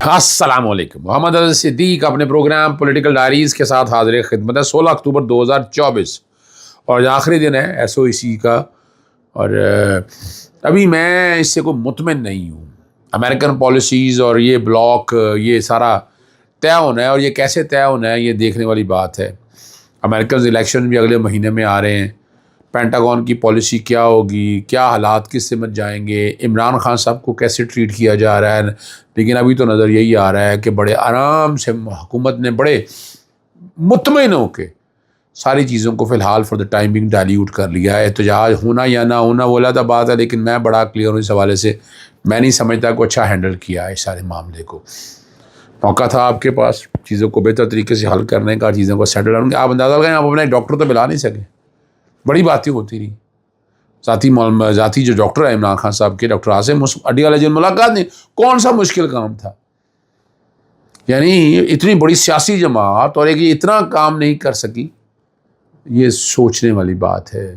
السلام علیکم. محمد عزیز صدیق اپنے پروگرام پولیٹیکل ڈائریز کے ساتھ حاضر خدمت ہے. 16 اکتوبر 2024 اور آخری دن ہے ایس او سی کا. اور ابھی میں اس سے کوئی مطمئن نہیں ہوں. امریکن پالیسیز اور یہ بلاک یہ سارا طے ہونا ہے، اور یہ کیسے طے ہونا ہے یہ دیکھنے والی بات ہے. امریکن الیکشن بھی اگلے مہینے میں آ رہے ہیں. پینٹاگون کی پالیسی کیا ہوگی، کیا حالات کس سمت جائیں گے، عمران خان صاحب کو کیسے ٹریٹ کیا جا رہا ہے. لیکن ابھی تو نظر یہی آ رہا ہے کہ بڑے آرام سے حکومت نے بڑے مطمئن ہو کے ساری چیزوں کو فی الحال فار دا ٹائمنگ ڈائلیوٹ کر لیا ہے. احتجاج ہونا یا نہ ہونا وہ علیحدہ بات ہے، لیکن میں بڑا کلیئر ہوں اس حوالے سے. میں نہیں سمجھتا کہ اچھا ہینڈل کیا ہے اس سارے معاملے کو. موقع تھا آپ کے پاس چیزوں کو بہتر طریقے سے حل کرنے کا، چیزوں کو سیٹل کرنے کا. آپ اندازہ لگائیں، آپ اپنے ڈاکٹر تو ملا نہیں سکے. بڑی باتیں ہوتی رہی. ذاتی جو ڈاکٹر ہے عمران خان صاحب کے، ڈاکٹر عاصم اڈی علیہ ملاقات نہیں، کون سا مشکل کام تھا؟ یعنی اتنی بڑی سیاسی جماعت اور ایک اتنا کام نہیں کر سکی، یہ سوچنے والی بات ہے.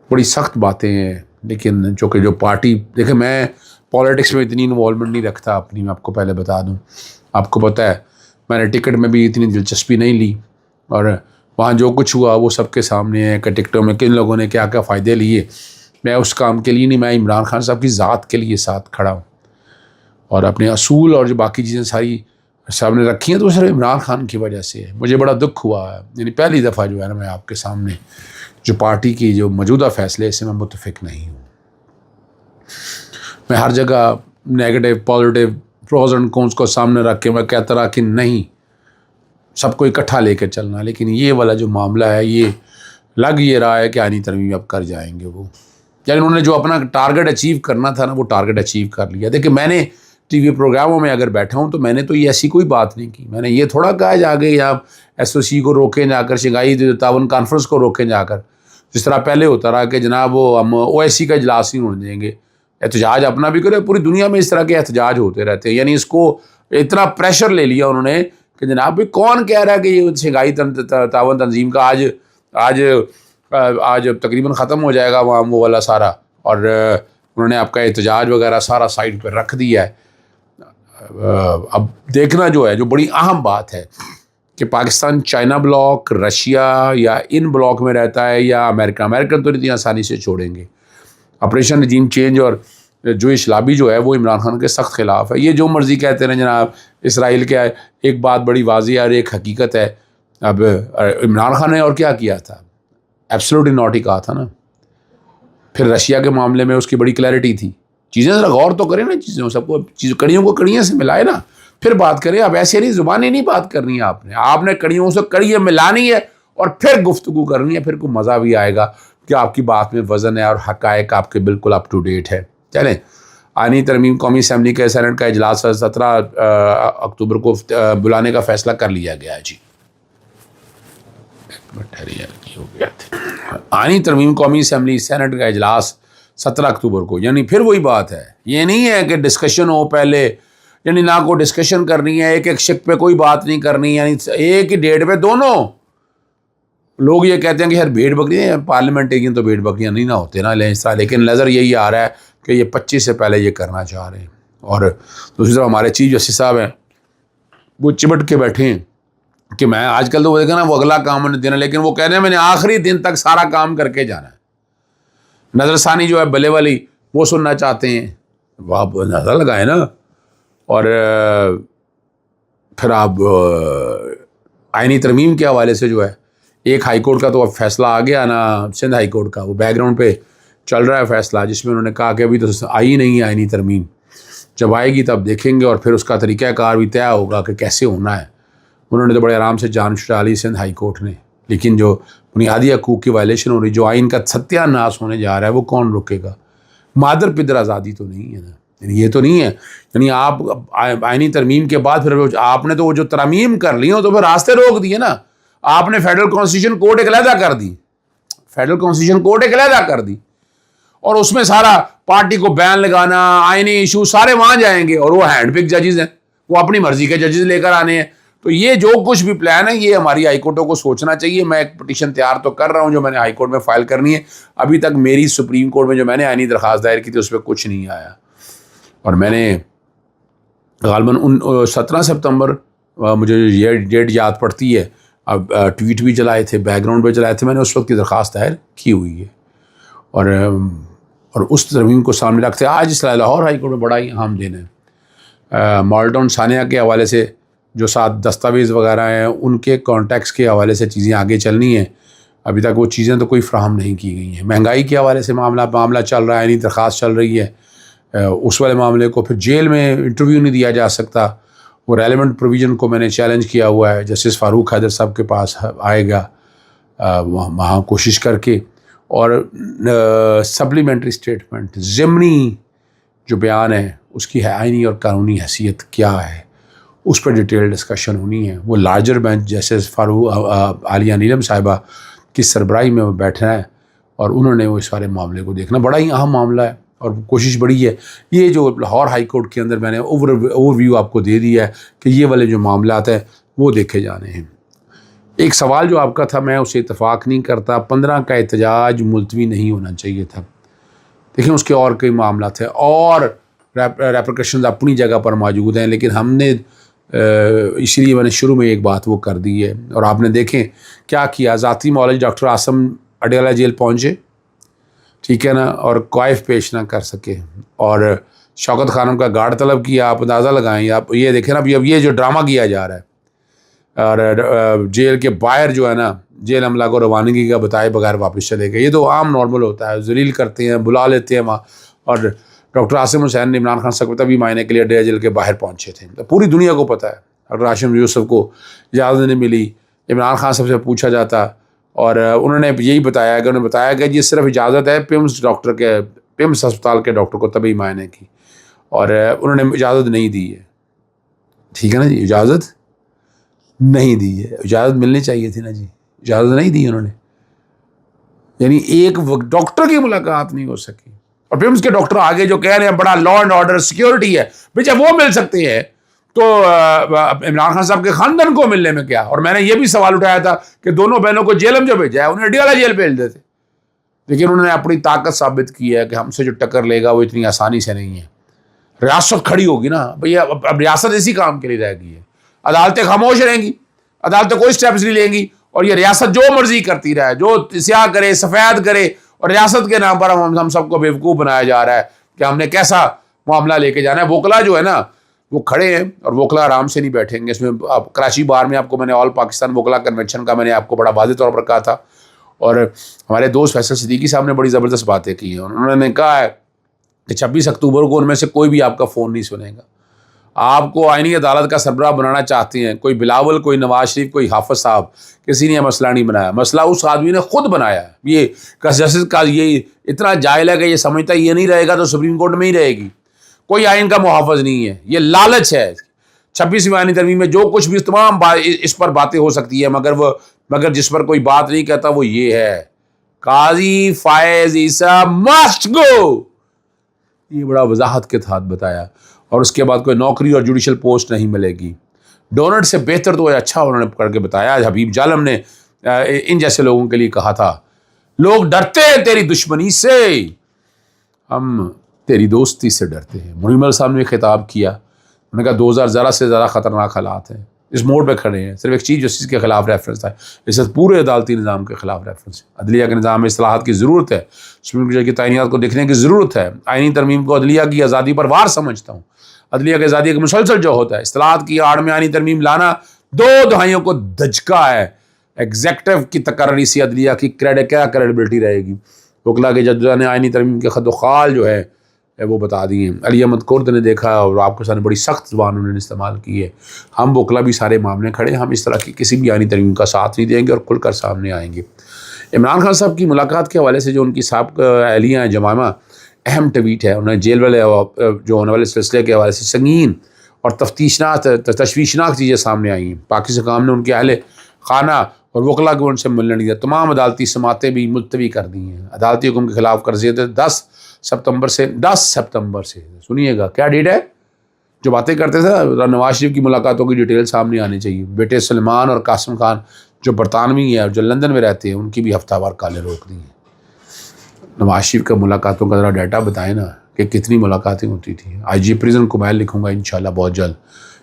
بڑی سخت باتیں ہیں. لیکن چونکہ جو پارٹی، دیکھیں میں پالیٹکس میں اتنی انوالومنٹ نہیں رکھتا اپنی، میں آپ کو پہلے بتا دوں. آپ کو پتہ ہے میں نے ٹکٹ میں بھی اتنی دلچسپی نہیں لی، اور وہاں جو کچھ ہوا وہ سب کے سامنے ہے کہ ٹکٹوں میں کن لوگوں نے کیا کیا فائدے لیے. میں اس کام کے لیے نہیں، میں عمران خان صاحب کی ذات کے لیے ساتھ کھڑا ہوں، اور اپنے اصول اور جو باقی چیزیں ساری سامنے رکھی ہیں تو صرف عمران خان کی وجہ سے ہے. مجھے بڑا دکھ ہوا ہے. یعنی پہلی دفعہ جو ہے نا، میں آپ کے سامنے جو پارٹی کی جو موجودہ فیصلے اس سے میں متفق نہیں ہوں. میں ہر جگہ نیگیٹو پازیٹیو پروز اینڈ کونس کو سامنے رکھ کے میں کہتا رہا کہ نہیں، سب کو اکٹھا لے کے چلنا. لیکن یہ والا جو معاملہ ہے، یہ لگ یہ رہا ہے کہ آئینی ترمیم اب کر جائیں گے وہ. یعنی انہوں نے جو اپنا ٹارگٹ اچیو کرنا تھا نا، وہ ٹارگٹ اچیو کر لیا. دیکھیں میں نے ٹی وی پروگراموں میں اگر بیٹھا ہوں تو میں نے تو یہ ایسی کوئی بات نہیں کی. میں نے یہ تھوڑا کہا جا کے یا ایس او سی کو روکیں جا کر، شنگھائی تعاون کانفرنس کو روکیں جا کر، جس طرح پہلے ہوتا رہا کہ جناب وہ ہم او ایس سی کا اجلاس نہیں ہونے دیں گے. احتجاج اپنا بھی کرے. پوری دنیا میں اس طرح کے احتجاج ہوتے رہتے ہیں. یعنی اس کو اتنا پریشر لے لیا انہوں نے کہ جناب بھی کون کہہ رہا ہے کہ یہ شنگھائی تعاون تنظیم کا آج تقریباً ختم ہو جائے گا وہاں وہ والا سارا. اور انہوں نے آپ کا احتجاج وغیرہ سارا سائڈ پہ رکھ دیا ہے. اب دیکھنا جو ہے، جو بڑی اہم بات ہے کہ پاکستان چائنا بلاک، رشیا یا ان بلاک میں رہتا ہے یا امریکن تو اتنی آسانی سے چھوڑیں گے. آپریشن رجیم چینج اور جوئش لابی جو ہے وہ عمران خان کے سخت خلاف ہے. یہ جو مرضی کہتے ہیں جناب اسرائیل کے، ایک بات بڑی واضح ہے اور ایک حقیقت ہے. اب عمران خان نے اور کیا کیا تھا؟ ایبسلیوٹلی ناٹ ہی کہا تھا نا. پھر رشیا کے معاملے میں اس کی بڑی کلیئرٹی تھی. چیزیں ذرا غور تو کریں نا، چیزوں سب کو کڑیوں کو کڑیاں سے ملائے نا، پھر بات کریں. اب ایسے نہیں، زبانیں نہیں بات کرنی ہے آپ نے کڑیوں سے کڑیاں ملانی ہے اور پھر گفتگو کرنی ہے. پھر کوئی مزہ بھی آئے گا کہ آپ کی بات میں وزن ہے اور حقائق آپ کے بالکل اپ ٹو ڈیٹ ہے. چلیں، آئینی ترمیم قومی اسمبلی کے سینٹ کا اجلاس 17 اکتوبر کو بلانے کا فیصلہ کر لیا گیا ہے. جی ہو گیا تھا. آئینی ترمیم قومی اسمبلی سینٹ کا اجلاس 17 اکتوبر کو. یعنی پھر وہی بات ہے، یہ نہیں ہے کہ ڈسکشن ہو پہلے، یعنی نہ کوئی ڈسکشن کرنی ہے، ایک شک پہ کوئی بات نہیں کرنی. یعنی ایک ہی ڈیٹ پہ دونوں لوگ یہ کہتے ہیں کہ یار بھیڑ بکریاں پارلیمنٹیرین تو بھیڑ بکریاں نہیں نہ ہوتے نا لہٰذا. لیکن نظر یہی آ رہا ہے کہ یہ 25 سے پہلے یہ کرنا چاہ رہے ہیں. اور دوسری طرف ہمارے چیف جسٹس صاحب ہیں، وہ چمٹ کے بیٹھے ہیں کہ میں آج کل تو وہ دیکھا نا، وہ اگلا کام انہیں دینا، لیکن وہ کہہ رہے ہیں میں نے آخری دن تک سارا کام کر کے جانا ہے. نظر ثانی جو ہے بلے والی وہ سننا چاہتے ہیں. وہ آپ نظر لگائیں نا. اور پھر آپ آئینی ترمیم کے حوالے سے جو ہے، ایک ہائی کورٹ کا تو اب فیصلہ آ گیا نا، سندھ ہائی کورٹ کا، وہ بیک گراؤنڈ پہ چل رہا ہے فیصلہ، جس میں انہوں نے کہا کہ ابھی تو آئی نہیں ہے آئینی ترمیم. جب آئے گی تب دیکھیں گے، اور پھر اس کا طریقہ کار بھی طے ہوگا کہ کیسے ہونا ہے. انہوں نے تو بڑے آرام سے جان چھڑا لی سندھ ہائی کورٹ نے. لیکن جو بنیادی حقوق کی وائلیشن ہو رہی، جو آئین کا ستیہ ناش ہونے جا رہا ہے، وہ کون روکے گا؟ مادر پدر آزادی تو نہیں ہے نا. یعنی یہ تو نہیں ہے، یعنی آپ آئینی ترمیم کے بعد پھر آپ نے تو وہ جو ترمیم کر لی ہو تو پھر راستے روک دیے نا. آپ نے فیڈرل کانسٹیٹیوشن کوڈ ایک علیحدہ کر دی، فیڈرل کانسٹیٹیوشن کوڈ ایک علیحدہ کر دی، اور اس میں سارا پارٹی کو بین لگانا، آئینی ایشو سارے وہاں جائیں گے. اور وہ ہینڈ پک ججز ہیں، وہ اپنی مرضی کے ججز لے کر آنے ہیں. تو یہ جو کچھ بھی پلان ہے، یہ ہماری ہائی کورٹوں کو سوچنا چاہیے. میں ایک پٹیشن تیار تو کر رہا ہوں جو میں نے ہائی کورٹ میں فائل کرنی ہے. ابھی تک میری سپریم کورٹ میں جو میں نے آئینی درخواست دائر کی تھی اس پہ کچھ نہیں آیا. اور میں نے غالباً 17 سپتمبر مجھے یہ ڈیٹ یاد پڑتی ہے. اب ٹویٹ بھی چلائے تھے، بیک گراؤنڈ پہ چلائے تھے، میں نے اس وقت کی درخواست دائر کی ہوئی ہے. اور اس ترمیم کو سامنے رکھتے آج اس لاہور ہائی کورٹ میں بڑا ہی اہم دن ہے. مالٹون ثانیہ کے حوالے سے جو 7 دستاویز وغیرہ ہیں ان کے کانٹیکس کے حوالے سے چیزیں آگے چلنی ہیں. ابھی تک وہ چیزیں تو کوئی فراہم نہیں کی گئی ہیں. مہنگائی کے حوالے سے معاملہ چل رہا ہے، یعنی درخواست چل رہی ہے. اس والے معاملے کو پھر جیل میں انٹرویو نہیں دیا جا سکتا، وہ ریلیونٹ پروویژن کو میں نے چیلنج کیا ہوا ہے. جسٹس فاروق حیدر صاحب کے پاس آئے گا وہاں کوشش کر کے. اور سپلیمنٹری اسٹیٹمنٹ ضمنی جو بیان ہے اس کی آئینی اور قانونی حیثیت کیا ہے، اس پر ڈیٹیل ڈسکشن ہونی ہے. وہ لارجر بینچ جسٹس فاروق عالیہ نیلم صاحبہ کی سربراہی میں وہ بیٹھنا ہے اور انہوں نے وہ اس سارے معاملے کو دیکھنا. بڑا ہی اہم معاملہ ہے اور کوشش بڑی ہے. یہ جو لاہور ہائی کورٹ کے اندر میں نے اوور ویو آپ کو دے دیا ہے کہ یہ والے جو معاملات ہیں وہ دیکھے جانے ہیں. ایک سوال جو آپ کا تھا میں اسے اتفاق نہیں کرتا، 15 کا احتجاج ملتوی نہیں ہونا چاہیے تھا. دیکھیں اس کے اور کئی معاملات ہیں اور ریپریکیشنز اپنی جگہ پر موجود ہیں، لیکن ہم نے اسی لیے میں نے شروع میں ایک بات وہ کر دی ہے. اور آپ نے دیکھیں کیا کیا، ذاتی معالج ڈاکٹر عاصم اڈیالہ جیل پہنچے، ٹھیک ہے نا، اور کوائف پیش نہ کر سکے اور شوکت خانم کا گارڈ طلب کیا. آپ اندازہ لگائیں، آپ یہ دیکھیں نا اب یہ جو ڈرامہ کیا جا رہا ہے اور جیل کے باہر جو ہے نا جیل عملہ کو روانگی کا بتائے بغیر واپس چلے گئے. یہ تو عام نارمل ہوتا ہے، ذلیل کرتے ہیں، بلا لیتے ہیں وہاں. اور ڈاکٹر عاصم حسین نے عمران خان صاحب کو تبھی معائنے کے لیے اڈیالہ جیل کے باہر پہنچے تھے. پوری دنیا کو پتہ ہے ڈاکٹر ہاشم یوسف کو اجازت نہیں ملی. عمران خان صاحب سے پوچھا جاتا اور انہوں نے یہی بتایا کہ یہ صرف اجازت ہے پیمس ہسپتال کے ڈاکٹر کو تبھی معائنے کی، اور انہوں نے اجازت نہیں دی ہے. ٹھیک ہے نا جی، اجازت نہیں دی ہے، اجازت ملنی چاہیے تھی نا جی، اجازت نہیں دی انہوں نے. یعنی ایک ڈاکٹر کی ملاقات نہیں ہو سکی. اور پیمس کے ڈاکٹر آگے جو کہہ رہے ہیں بڑا لا اینڈ آرڈر سیکیورٹی ہے، بھئی جب وہ مل سکتے ہیں تو عمران خان صاحب کے خاندان کو ملنے میں کیا. اور میں نے یہ بھی سوال اٹھایا تھا کہ دونوں بہنوں کو جیل میں جو بھیجا ہے انہیں اڈیالہ جیل بھیج دیتے، لیکن انہوں نے اپنی طاقت ثابت کی ہے کہ ہم سے جو ٹکر لے گا وہ اتنی آسانی سے نہیں ہے. ریاست کھڑی ہوگی نا بھیا، اب ریاست اسی کام کے لیے رہ گئی ہے. عدالتیں خاموش رہیں گی، عدالتیں کوئی سٹیپس نہیں لیں گی، اور یہ ریاست جو مرضی کرتی رہے، جو سیاہ کرے سفید کرے. اور ریاست کے نام پر ہم سب کو بیوقوف بنایا جا رہا ہے کہ ہم نے کیسا معاملہ لے کے جانا ہے. وکلا جو ہے نا وہ کھڑے ہیں اور وکلا آرام سے نہیں بیٹھیں گے. اس میں کراچی بار میں آپ کو میں نے آل پاکستان وکلا کنونشن کا میں نے آپ کو بڑا واضح طور پر کہا تھا، اور ہمارے دوست فیصل صدیقی صاحب نے بڑی زبردست باتیں کی ہیں. انہوں نے کہا ہے کہ 26 اکتوبر کو ان میں سے کوئی بھی آپ کا فون نہیں سنے گا. آپ کو آئینی عدالت کا سربراہ بنانا چاہتے ہیں، کوئی بلاول، کوئی نواز شریف، کوئی حافظ صاحب، کسی نے یہ مسئلہ نہیں بنایا. مسئلہ اس آدمی نے خود بنایا ہے. یہ جسٹس کا یہ اتنا جاہل ہے کہ یہ سمجھتا ہے یہ نہیں رہے گا تو سپریم کورٹ میں ہی رہے گی. کوئی آئین کا محافظ نہیں ہے، یہ لالچ ہے. 26ویں آئینی ترمیم میں جو کچھ بھی تمام اس پر باتیں ہو سکتی ہیں، مگر جس پر کوئی بات نہیں کہتا وہ یہ ہے قاضی فائز عیسیٰ مسٹ گو. یہ بڑا وضاحت کے ساتھ بتایا. اور اس کے بعد کوئی نوکری اور جوڈیشل پوسٹ نہیں ملے گی. ڈونلڈ سے بہتر تو اچھا انہوں نے کر کے بتایا. حبیب جالم نے ان جیسے لوگوں کے لیے کہا تھا لوگ ڈرتے ہیں تیری دشمنی سے، ہم تیری دوستی سے ڈرتے ہیں. منیمل صاحب نے خطاب کیا، انہوں نے کہا 2000 ذرا سے زیادہ خطرناک حالات ہیں، اس موڑ پہ کھڑے ہیں. صرف ایک چیف جسٹس کے خلاف ریفرنس تھا، اس پورے عدالتی نظام کے خلاف ریفرنس ہے. عدلیہ کے نظام میں اصلاحات کی ضرورت ہے، سپریم کورٹ کی تعینات کو دیکھنے کی ضرورت ہے. آئینی ترمیم کو عدلیہ کی آزادی پر وار سمجھتا ہوں. عدلیہ کی آزادی کا مسلسل جو ہوتا ہے، اصلاحات کی آڑ میں آئینی ترمیم لانا 2 دہائیوں کو دھچکا ہے. ایگزیکٹو کی تقرری سے عدلیہ کی کیا کریڈیبلٹی رہے گی. وکلا کے ججوں نے آئینی ترمیم کے خد و خال جو ہے وہ بتا دیے. علی احمد کرد نے دیکھا اور آپ کے سامنے بڑی سخت زبان انہوں نے استعمال کی ہے. ہم وکلا بھی سارے معاملے کھڑے، ہم اس طرح کی کسی بھی آئینی ترمیم کا ساتھ نہیں دیں گے اور کھل کر سامنے آئیں گے. عمران خان صاحب کی ملاقات کے حوالے سے جو ان کی سابق اہلیہ ہیں جمائمہ، اہم ٹویٹ ہے. انہوں نے جیل والے جو ہونے والے سلسلے کے حوالے سے سنگین اور تشویشناک چیزیں سامنے آئی ہیں. پاکی حکام نے ان کے اہل خانہ اور وکلا کو ان سے ملنے نہیں دیا. تمام عدالتی سماعتیں بھی ملتوی کر دی ہیں. عدالتی حکم کے خلاف قرضے 10 ستمبر سے سنیے گا کیا ڈیٹ ہے جو باتیں کرتے تھے نواز شریف کی ملاقاتوں کی ڈیٹیل سامنے آنی چاہیے. بیٹے سلمان اور قاسم خان جو برطانوی ہیں اور جو لندن میں رہتے ہیں ان کی بھی ہفتہ وار کالیں روک دی ہیں. نواز شریف کا ملاقاتوں کا ذرا ڈیٹا بتائیں نا کہ کتنی ملاقاتیں ہوتی تھیں. آئی جی پریزن کو میں لکھوں گا انشاءاللہ بہت جلد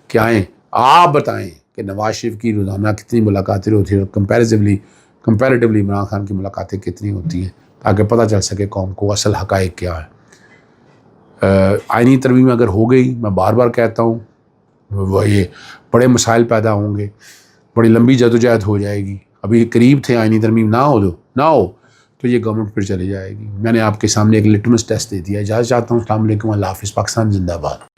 کہ آئیں آپ بتائیں کہ نواز شریف کی روزانہ کتنی ملاقاتیں ہوتی ہیں اور کمپیریٹیولی عمران خان کی ملاقاتیں کتنی ہوتی ہیں تاکہ پتہ چل سکے قوم کو اصل حقائق کیا ہے. آئینی ترمیم اگر ہو گئی، میں بار بار کہتا ہوں، وہ یہ بڑے مسائل پیدا ہوں گے، بڑی لمبی جدوجہد ہو جائے گی. ابھی قریب تھے آئینی ترمیم نہ ہو تو یہ گورنمنٹ پھر چلی جائے گی. میں نے آپ کے سامنے ایک لٹمس ٹیسٹ دے دیا. اجازت چاہتا ہوں. السلام علیکم. اللہ حافظ. پاکستان زندہ باد.